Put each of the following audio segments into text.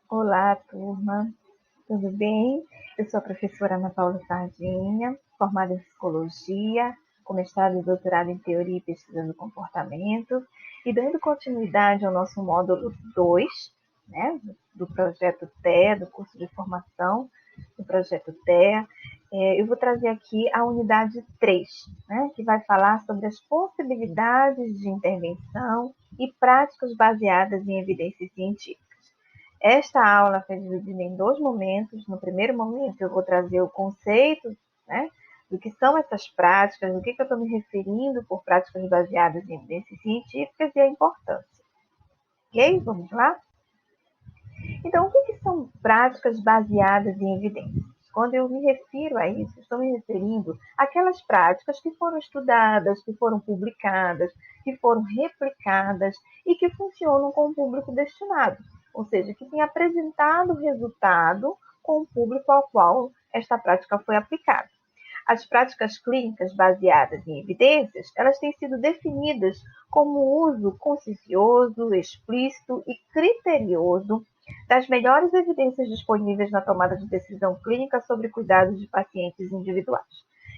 Olá, turma. Tudo bem? Eu sou a professora Ana Paula Sardinha, formada em Psicologia, com mestrado e doutorado em Teoria e Pesquisa do Comportamento, e dando continuidade ao nosso módulo 2, né, do projeto TEA, do curso de formação do projeto TEA. Eu vou trazer aqui a unidade 3, né, que vai falar sobre as possibilidades de intervenção e práticas baseadas em evidências científicas. Esta aula foi dividida em dois momentos. No primeiro momento, eu vou trazer o conceito, né, do que são essas práticas, do que eu estou me referindo por práticas baseadas em evidências científicas e a importância. Ok? Vamos lá? Então, o que são práticas baseadas em evidências? Quando eu me refiro a isso, estou me referindo àquelas práticas que foram estudadas, que foram publicadas, que foram replicadas e que funcionam com o público destinado, ou seja, que têm apresentado resultado com o público ao qual esta prática foi aplicada. As práticas clínicas baseadas em evidências, elas têm sido definidas como o uso consciencioso, explícito e criterioso das melhores evidências disponíveis na tomada de decisão clínica sobre cuidados de pacientes individuais.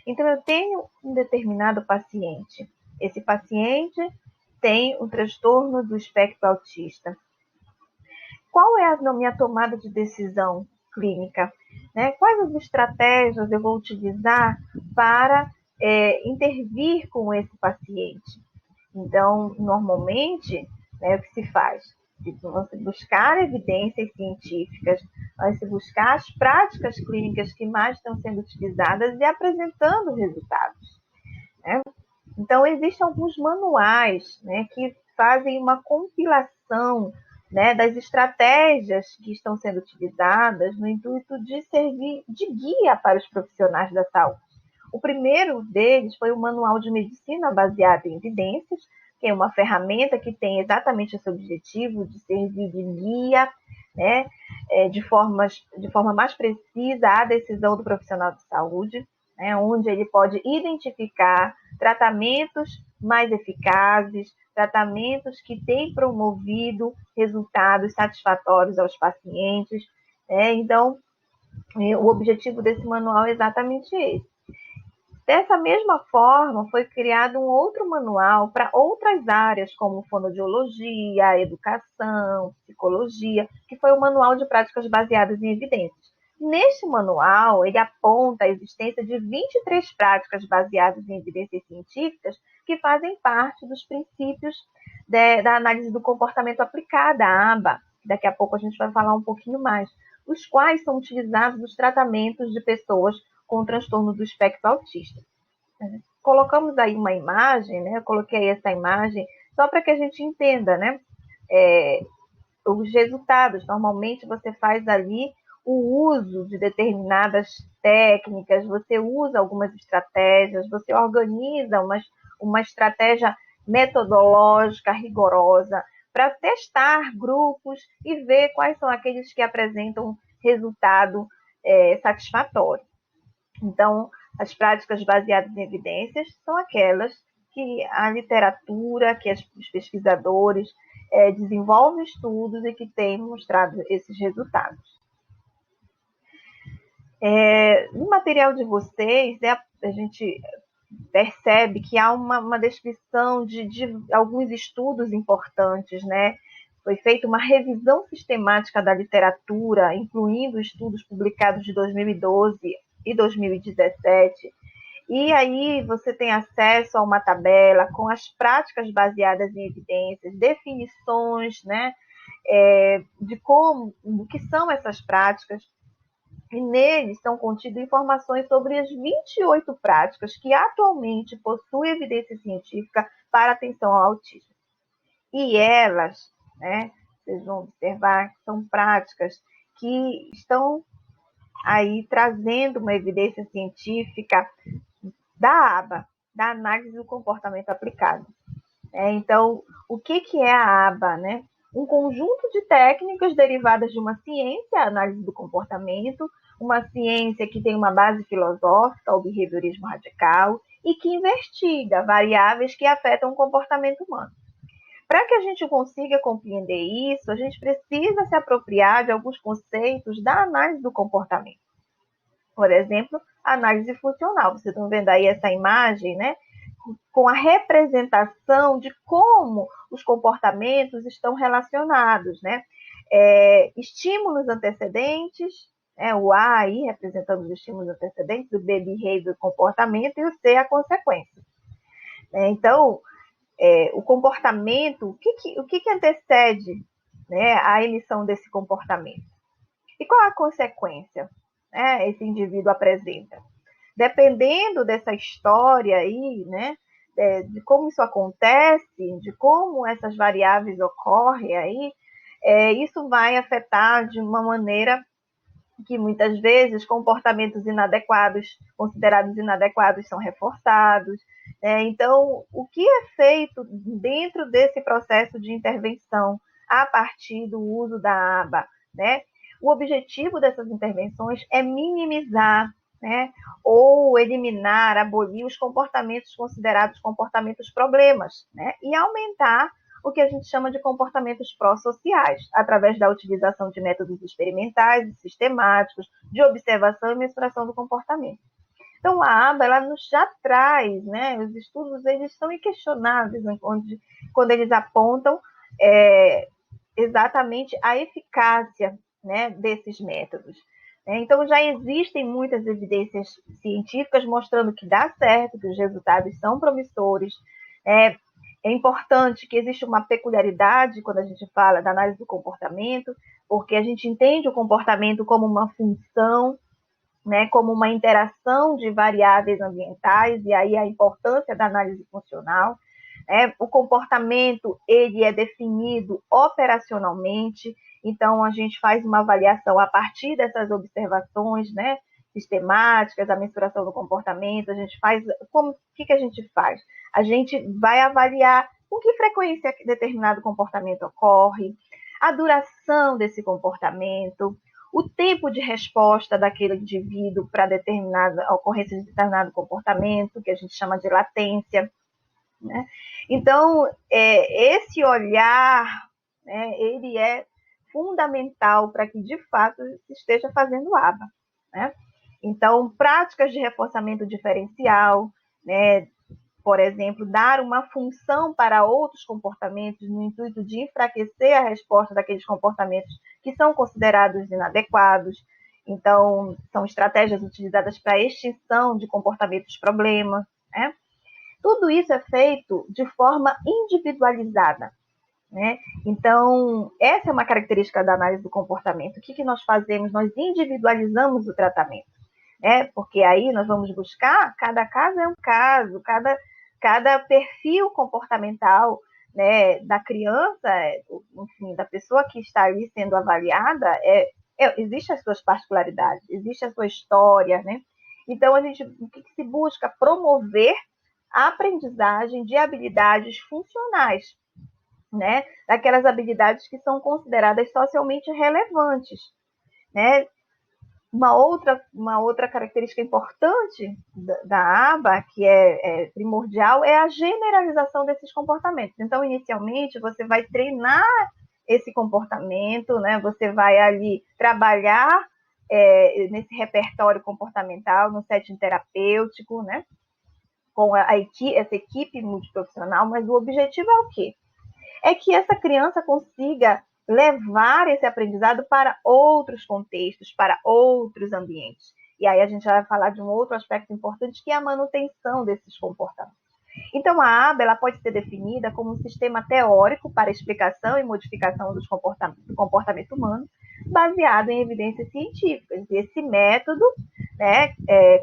Então, eu tenho um determinado paciente. Esse paciente tem um transtorno do espectro autista. Qual é a minha tomada de decisão clínica? Né? Quais as estratégias eu vou utilizar para intervir com esse paciente? Então, normalmente, né, o que se faz? Vão se buscar evidências científicas, vai se buscar as práticas clínicas que mais estão sendo utilizadas e apresentando resultados. Né? Então, existem alguns manuais, né, que fazem uma compilação, né, das estratégias que estão sendo utilizadas no intuito de servir de guia para os profissionais da saúde. O primeiro deles foi o Manual de Medicina Baseada em Evidências, que é uma ferramenta que tem exatamente esse objetivo de servir de guia, né, de forma mais precisa à decisão do profissional de saúde, né, onde ele pode identificar tratamentos mais eficazes, tratamentos que têm promovido resultados satisfatórios aos pacientes. Então, o objetivo desse manual é exatamente esse. Dessa mesma forma, foi criado um outro manual para outras áreas, como fonoaudiologia, educação, psicologia, que foi o Manual de Práticas Baseadas em Evidências. Neste manual, ele aponta a existência de 23 práticas baseadas em evidências científicas que fazem parte dos princípios da análise do comportamento aplicada, a ABA. Daqui a pouco a gente vai falar um pouquinho mais, os quais são utilizados nos tratamentos de pessoas com transtorno do espectro autista. Colocamos aí uma imagem, né? Eu coloquei essa imagem só para que a gente entenda, né? Os resultados. Normalmente você faz ali o uso de determinadas técnicas, você usa algumas estratégias, você organiza uma estratégia metodológica rigorosa para testar grupos e ver quais são aqueles que apresentam resultado satisfatório. Então, as práticas baseadas em evidências são aquelas que a literatura, que os pesquisadores desenvolvem estudos e que têm mostrado esses resultados. No material de vocês, a gente percebe que há uma descrição de alguns estudos importantes, né? Foi feita uma revisão sistemática da literatura, incluindo estudos publicados de 2012 e 2017. E aí você tem acesso a uma tabela com as práticas baseadas em evidências, definições, né, do que são essas práticas. E neles estão contidas informações sobre as 28 práticas que atualmente possuem evidência científica para atenção ao autismo. E elas, né, vocês vão observar que são práticas que estão aí trazendo uma evidência científica da ABA, da análise do comportamento aplicado. Então, o que é a ABA? Né? Um conjunto de técnicas derivadas de uma ciência, a análise do comportamento, uma ciência que tem uma base filosófica, o behaviorismo radical, e que investiga variáveis que afetam o comportamento humano. Para que a gente consiga compreender isso, a gente precisa se apropriar de alguns conceitos da análise do comportamento. Por exemplo, a análise funcional. Vocês estão vendo aí essa imagem, né? Com a representação de como os comportamentos estão relacionados, né? Estímulos antecedentes, o A aí representando os estímulos antecedentes, o B, behavior, comportamento, e o C, a consequência. Então, o comportamento, o que antecede, né, a emissão desse comportamento? E qual a consequência, né, esse indivíduo apresenta? Dependendo dessa história aí, né, de como isso acontece, de como essas variáveis ocorrem aí, isso vai afetar de uma maneira que muitas vezes comportamentos inadequados, considerados inadequados, são reforçados. Então, o que é feito dentro desse processo de intervenção a partir do uso da aba, né? O objetivo dessas intervenções é minimizar, né, ou eliminar, abolir os comportamentos considerados comportamentos problemas, né, e aumentar o que a gente chama de comportamentos pró-sociais, através da utilização de métodos experimentais e sistemáticos, de observação e mensuração do comportamento. Então, a aba, ela nos já traz, né, os estudos, eles são inquestionáveis, quando eles apontam exatamente a eficácia, né, desses métodos. Então, já existem muitas evidências científicas mostrando que dá certo, que os resultados são promissores. É importante que exista uma peculiaridade quando a gente fala da análise do comportamento, porque a gente entende o comportamento como uma função, né, como uma interação de variáveis ambientais, e aí a importância da análise funcional. O comportamento, ele é definido operacionalmente, então a gente faz uma avaliação a partir dessas observações, né, sistemáticas, a mensuração do comportamento, a gente faz, o que a gente faz? A gente vai avaliar com que frequência determinado comportamento ocorre, a duração desse comportamento, o tempo de resposta daquele indivíduo para determinada ocorrência de determinado comportamento, que a gente chama de latência, né? Então, esse olhar, né, ele é fundamental para que, de fato, se esteja fazendo aba, né? Então, práticas de reforçamento diferencial, né, por exemplo, dar uma função para outros comportamentos no intuito de enfraquecer a resposta daqueles comportamentos que são considerados inadequados. Então, são estratégias utilizadas para a extinção de comportamentos problema, né? Tudo isso é feito de forma individualizada, né? Então, essa é uma característica da análise do comportamento. O que nós fazemos? Nós individualizamos o tratamento, né? Porque aí nós vamos buscar, cada caso é um caso, cada perfil comportamental, né, da criança, enfim, da pessoa que está ali sendo avaliada, existem as suas particularidades, existe a sua história, né? Então, o que se busca? Promover a aprendizagem de habilidades funcionais, né? Daquelas habilidades que são consideradas socialmente relevantes, né? Uma outra característica importante da aba, que é primordial, é a generalização desses comportamentos. Então, inicialmente, você vai treinar esse comportamento, né? Você vai ali trabalhar nesse repertório comportamental, no setting terapêutico, né? Com essa equipe multiprofissional, mas o objetivo é o quê? É que essa criança consiga levar esse aprendizado para outros contextos, para outros ambientes. E aí a gente vai falar de um outro aspecto importante, que é a manutenção desses comportamentos. Então, a aba, ela pode ser definida como um sistema teórico para explicação e modificação do comportamento humano, baseado em evidências científicas. E esse método, né,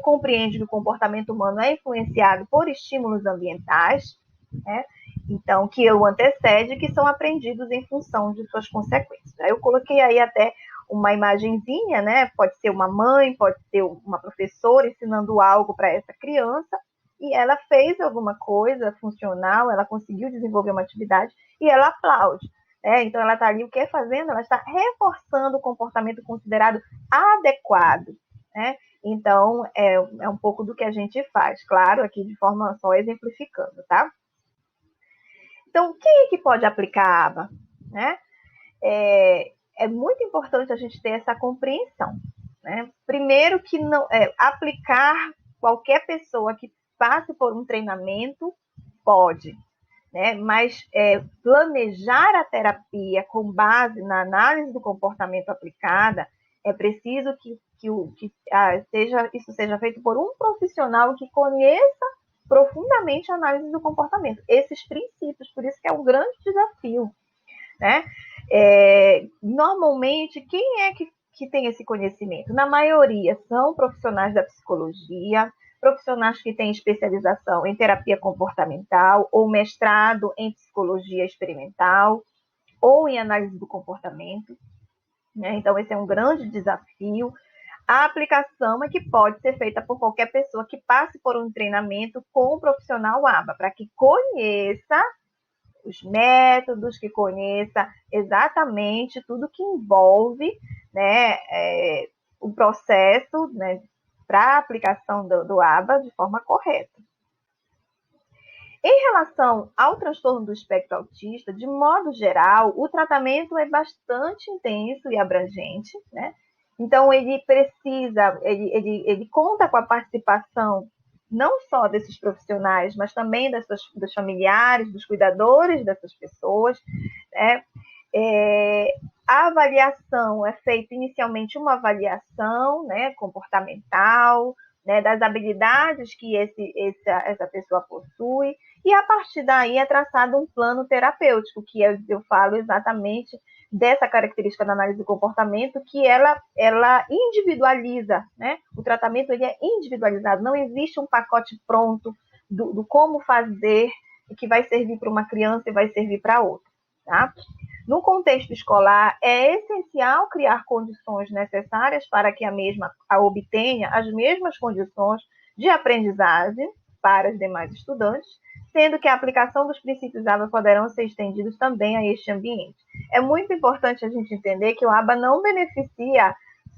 compreende que o comportamento humano é influenciado por estímulos ambientais, né, então, que o antecede, que são aprendidos em função de suas consequências. Eu coloquei aí até uma imagenzinha, né? Pode ser uma mãe, pode ser uma professora ensinando algo para essa criança, e ela fez alguma coisa funcional, ela conseguiu desenvolver uma atividade e ela aplaude. Então, ela está ali, o que fazendo? Ela está reforçando o comportamento considerado adequado, né? Então, é um pouco do que a gente faz, claro, aqui de forma só exemplificando, tá? Então, quem é que pode aplicar a aba? Né? É muito importante a gente ter essa compreensão. Né? Primeiro que não aplicar qualquer pessoa que passe por um treinamento pode, né? Mas planejar a terapia com base na análise do comportamento aplicada, é preciso que isso seja feito por um profissional que conheça profundamente a análise do comportamento, esses princípios, por isso que é um grande desafio, né? Normalmente, quem é que tem esse conhecimento? Na maioria são profissionais da psicologia, profissionais que têm especialização em terapia comportamental ou mestrado em psicologia experimental ou em análise do comportamento, né? Então, esse é um grande desafio. A aplicação é que pode ser feita por qualquer pessoa que passe por um treinamento com o profissional ABA, para que conheça os métodos, que conheça exatamente tudo que envolve, né, o processo, né, para a aplicação do ABA de forma correta. Em relação ao transtorno do espectro autista, de modo geral, o tratamento é bastante intenso e abrangente, né? Então, ele conta com a participação não só desses profissionais, mas também dos familiares, dos cuidadores dessas pessoas, né? A avaliação é feita inicialmente uma avaliação, né, comportamental, né, das habilidades que essa pessoa possui, e a partir daí é traçado um plano terapêutico, que eu falo exatamente dessa característica da análise do comportamento, que ela individualiza, né? O tratamento ele é individualizado, não existe um pacote pronto do como fazer, que vai servir para uma criança e vai servir para outra, tá? No contexto escolar, é essencial criar condições necessárias para que a mesma obtenha as mesmas condições de aprendizagem para os demais estudantes, sendo que a aplicação dos princípios ABA poderão ser estendidos também a este ambiente. É muito importante a gente entender que o ABA não beneficia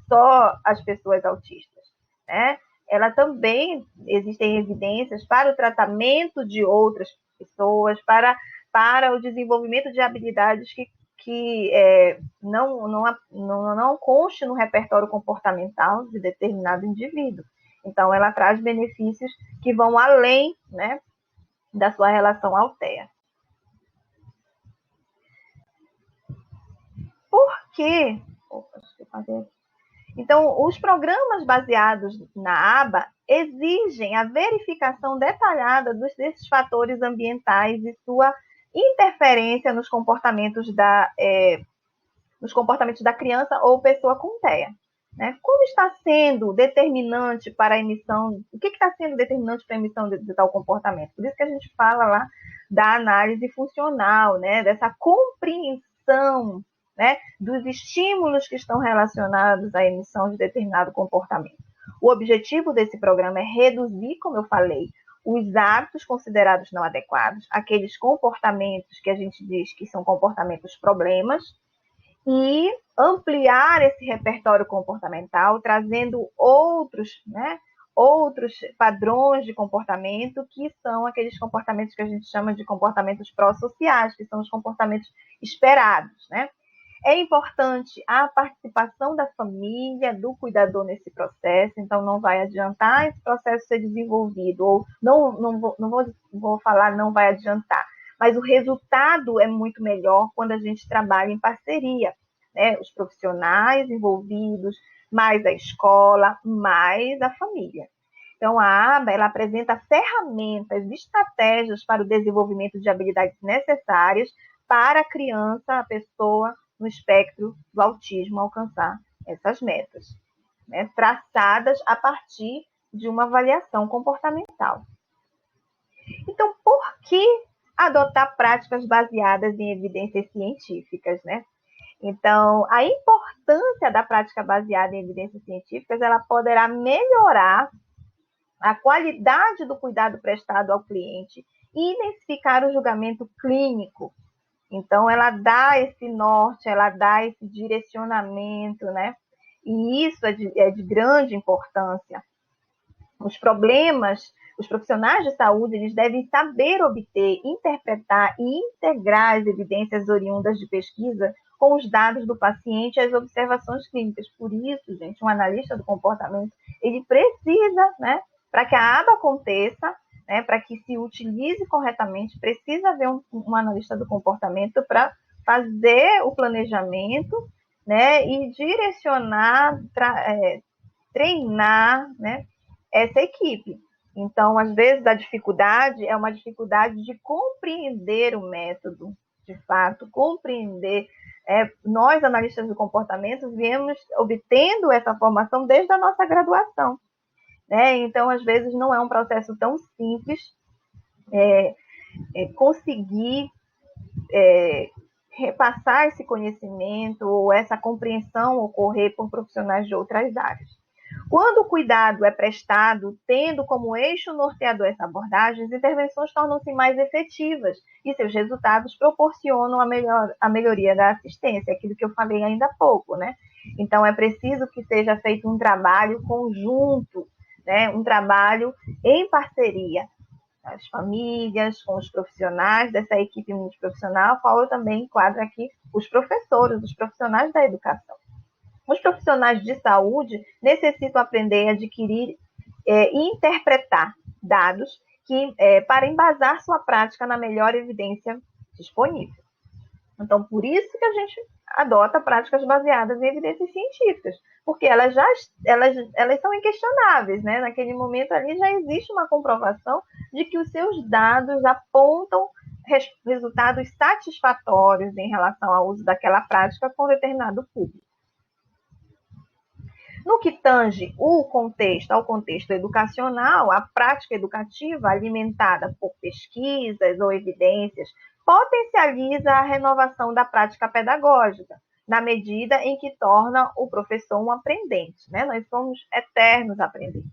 só as pessoas autistas, né? Ela também, existem evidências para o tratamento de outras pessoas, para o desenvolvimento de habilidades que não conste no repertório comportamental de determinado indivíduo. Então, ela traz benefícios que vão além, né, da sua relação ao TEA. Por quê? Então, os programas baseados na ABA exigem a verificação detalhada desses fatores ambientais e sua interferência nos comportamentos da criança ou pessoa com TEA. Né? Como está sendo determinante para a emissão, o que está sendo determinante para a emissão de tal comportamento? Por isso que a gente fala lá da análise funcional, né? Dessa compreensão, né, dos estímulos que estão relacionados à emissão de determinado comportamento. O objetivo desse programa é reduzir, como eu falei, os hábitos considerados não adequados, aqueles comportamentos que a gente diz que são comportamentos problemas, e ampliar esse repertório comportamental, trazendo outros padrões de comportamento, que são aqueles comportamentos que a gente chama de comportamentos pró-sociais, que são os comportamentos esperados, né? É importante a participação da família, do cuidador nesse processo, então não vai adiantar esse processo ser desenvolvido, ou não vou falar não vai adiantar, mas o resultado é muito melhor quando a gente trabalha em parceria, né? Os profissionais envolvidos, mais a escola, mais a família. Então, a ABA ela apresenta ferramentas, estratégias para o desenvolvimento de habilidades necessárias para a criança, a pessoa no espectro do autismo alcançar essas metas, né? Traçadas a partir de uma avaliação comportamental. Então, por que adotar práticas baseadas em evidências científicas, né? Então, a importância da prática baseada em evidências científicas, ela poderá melhorar a qualidade do cuidado prestado ao cliente e intensificar o julgamento clínico. Então, ela dá esse norte, ela dá esse direcionamento, né? E isso é de grande importância. Os problemas Os profissionais de saúde, eles devem saber obter, interpretar e integrar as evidências oriundas de pesquisa com os dados do paciente e as observações clínicas. Por isso, gente, um analista do comportamento, ele precisa, né, para que a aba aconteça, né, para que se utilize corretamente, precisa haver um analista do comportamento para fazer o planejamento, né, e direcionar, treinar, né, essa equipe. Então, às vezes, a dificuldade é uma dificuldade de compreender o método, de fato, compreender. Nós, analistas do comportamento, viemos obtendo essa formação desde a nossa graduação. Né? Então, às vezes, não é um processo tão simples conseguir repassar esse conhecimento ou essa compreensão ocorrer por profissionais de outras áreas. Quando o cuidado é prestado, tendo como eixo norteador essa abordagem, as intervenções tornam-se mais efetivas e seus resultados proporcionam a melhoria da assistência, aquilo que eu falei ainda há pouco, né? Então, é preciso que seja feito um trabalho conjunto, né? Um trabalho em parceria, as famílias, com os profissionais dessa equipe multiprofissional, qual eu também enquadro aqui os professores, os profissionais da educação. Os profissionais de saúde necessitam aprender a adquirir e interpretar dados para embasar sua prática na melhor evidência disponível. Então, por isso que a gente adota práticas baseadas em evidências científicas, porque elas são inquestionáveis, né? Naquele momento ali já existe uma comprovação de que os seus dados apontam resultados satisfatórios em relação ao uso daquela prática com determinado público. No que tange ao contexto educacional, a prática educativa alimentada por pesquisas ou evidências potencializa a renovação da prática pedagógica, na medida em que torna o professor um aprendente, né? Nós somos eternos aprendentes,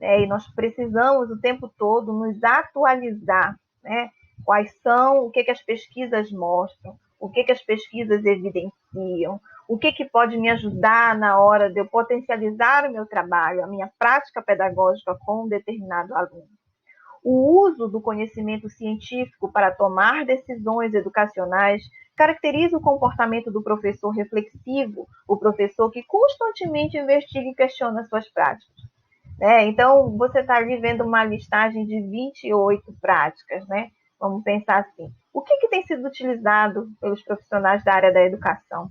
né? E nós precisamos o tempo todo nos atualizar, né? Quais são, o que as pesquisas mostram, o que as pesquisas evidenciam, o que pode me ajudar na hora de eu potencializar o meu trabalho, a minha prática pedagógica com um determinado aluno. O uso do conhecimento científico para tomar decisões educacionais caracteriza o comportamento do professor reflexivo, o professor que constantemente investiga e questiona suas práticas. Então, você está ali vendo uma listagem de 28 práticas, né? Vamos pensar assim, o que tem sido utilizado pelos profissionais da área da educação?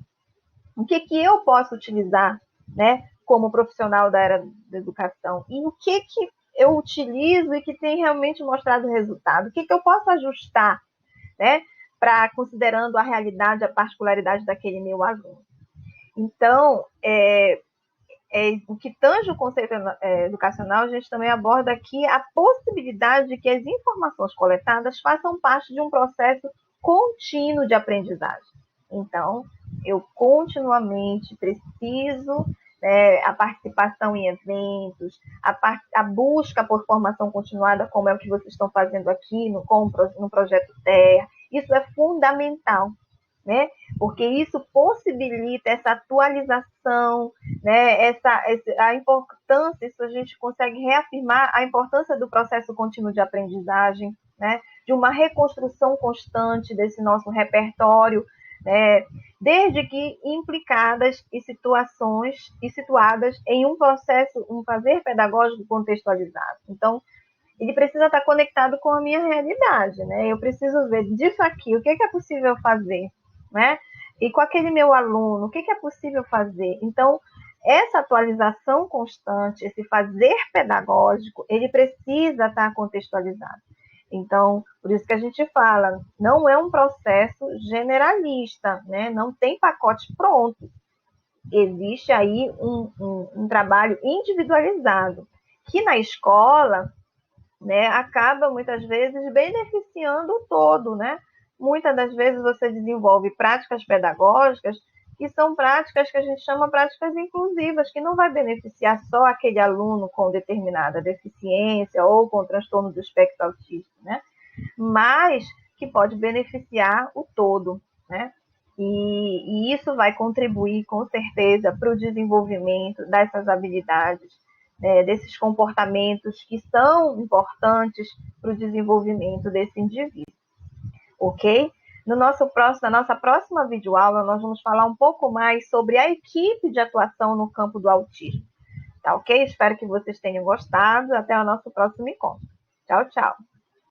O que eu posso utilizar, né, como profissional da área da educação? E o que eu utilizo e que tem realmente mostrado resultado? O que eu posso ajustar, né, considerando a realidade, a particularidade daquele meu aluno? Então, o que tange o conceito educacional, a gente também aborda aqui a possibilidade de que as informações coletadas façam parte de um processo contínuo de aprendizagem. Então, eu continuamente preciso a participação em eventos, a busca por formação continuada, como é o que vocês estão fazendo aqui no Projeto Terra. Isso é fundamental, né? Porque isso possibilita essa atualização, né? A importância, isso a gente consegue reafirmar a importância do processo contínuo de aprendizagem, né? De uma reconstrução constante desse nosso repertório, né? Desde que implicadas e situadas em um processo, um fazer pedagógico contextualizado. Então, ele precisa estar conectado com a minha realidade, né? Eu preciso ver disso aqui, o que é possível fazer, né? E com aquele meu aluno, o que é possível fazer? Então, essa atualização constante, esse fazer pedagógico, ele precisa estar contextualizado. Então, por isso que a gente fala, não é um processo generalista, né? Não tem pacote pronto. Existe aí um trabalho individualizado, que na escola, né, acaba muitas vezes beneficiando o todo, né? Muitas das vezes você desenvolve práticas pedagógicas que são práticas que a gente chama práticas inclusivas, que não vai beneficiar só aquele aluno com determinada deficiência ou com transtorno do espectro autista, né? Mas que pode beneficiar o todo, né? E isso vai contribuir com certeza para o desenvolvimento dessas habilidades, desses comportamentos que são importantes para o desenvolvimento desse indivíduo, ok? Na nossa próxima videoaula, nós vamos falar um pouco mais sobre a equipe de atuação no campo do autismo, tá ok? Espero que vocês tenham gostado. Até o nosso próximo encontro. Tchau, tchau.